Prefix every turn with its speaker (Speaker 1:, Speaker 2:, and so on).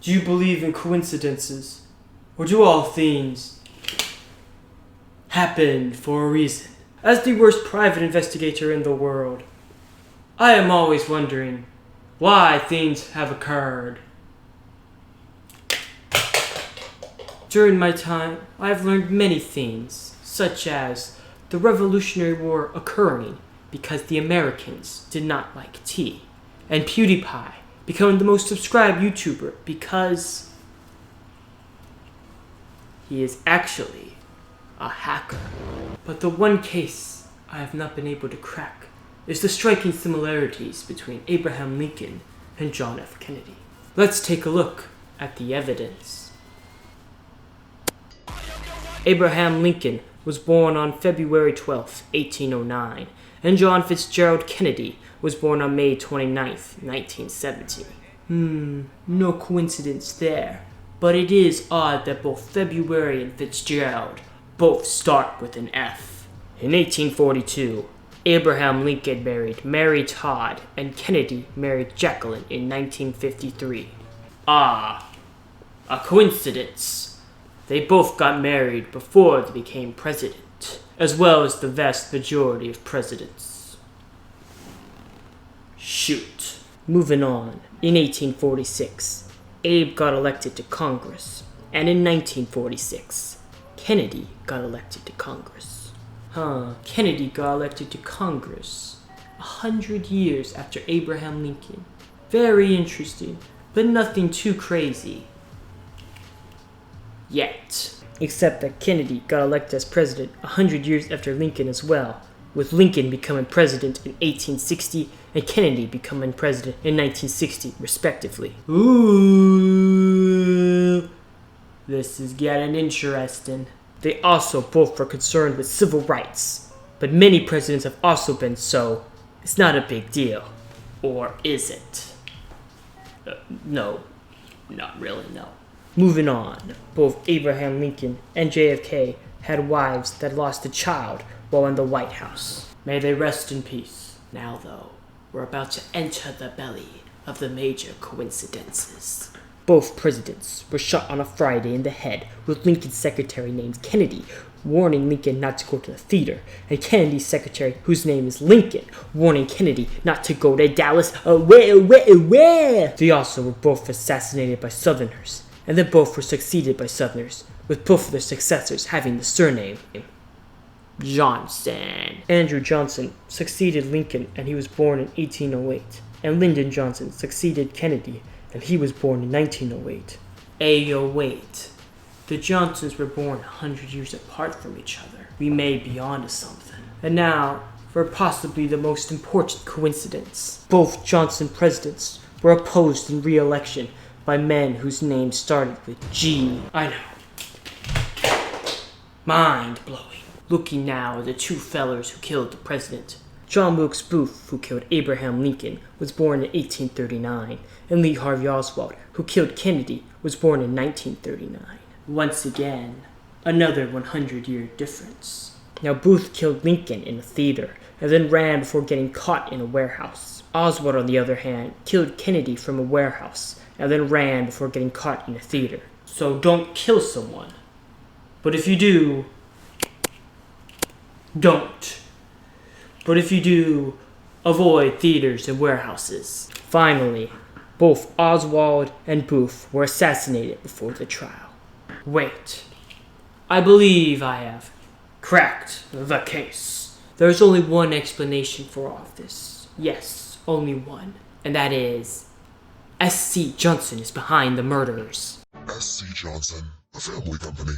Speaker 1: Do you believe in coincidences? Or do all things happen for a reason? As the worst private investigator in the world, I am always wondering why things have occurred. During my time, I have learned many things, such as the Revolutionary War occurring because the Americans did not like tea, and Pewdiepie becoming the most subscribed YouTuber because he is actually a hacker. But the one case I have not been able to crack is the striking similarities between Abraham Lincoln and John F. Kennedy. Let's take a look at the evidence. Abraham Lincoln was born on February 12, 1809, and John Fitzgerald Kennedy was born on May 29, 1970. No coincidence there, but it is odd that both February and Fitzgerald both start with an F. In 1842, Abraham Lincoln married Mary Todd, and Kennedy married Jacqueline in 1953. A coincidence. They both got married before they became president, as well as the vast majority of presidents. Shoot. Moving on. In 1846, Abe got elected to Congress, and in 1946, Kennedy got elected to Congress. Kennedy got elected to Congress 100 years after Abraham Lincoln. Very interesting, but nothing too crazy. Yet. Except that Kennedy got elected as president 100 years after Lincoln as well, with Lincoln becoming president in 1860 and Kennedy becoming president in 1960, respectively. Ooh, this is getting interesting. They also both were concerned with civil rights, but many presidents have also been so. It's not a big deal. Or is it? No, not really, no. Moving on, both Abraham Lincoln and JFK had wives that lost a child while in the White House. May they rest in peace. Now though, we're about to enter the belly of the major coincidences. Both presidents were shot on a Friday in the head, with Lincoln's secretary named Kennedy warning Lincoln not to go to the theater, and Kennedy's secretary, whose name is Lincoln, warning Kennedy not to go to Dallas. They also were both assassinated by Southerners, and then both were succeeded by Southerners, with both of their successors having the surname Johnson. Andrew Johnson succeeded Lincoln, and he was born in 1808, and Lyndon Johnson succeeded Kennedy, and he was born in 1908. Wait. The Johnsons were born 100 years apart from each other. We may be onto something. And now, for possibly the most important coincidence. Both Johnson presidents were opposed in re-election by men whose names started with G. I know. Mind-blowing. Looking now at the two fellers who killed the president. John Wilkes Booth, who killed Abraham Lincoln, was born in 1839, and Lee Harvey Oswald, who killed Kennedy, was born in 1939. Once again, another 100-year difference. Now Booth killed Lincoln in a theater, and then ran before getting caught in a warehouse. Oswald, on the other hand, killed Kennedy from a warehouse, and then ran before getting caught in a theater. So don't kill someone. But if you do, don't. But if you do, avoid theaters and warehouses. Finally, both Oswald and Booth were assassinated before the trial. Wait. I believe I have cracked the case. There's only one explanation for all of this. Yes, only one. And that is, S.C. Johnson is behind the murders.
Speaker 2: S.C. Johnson, a family company.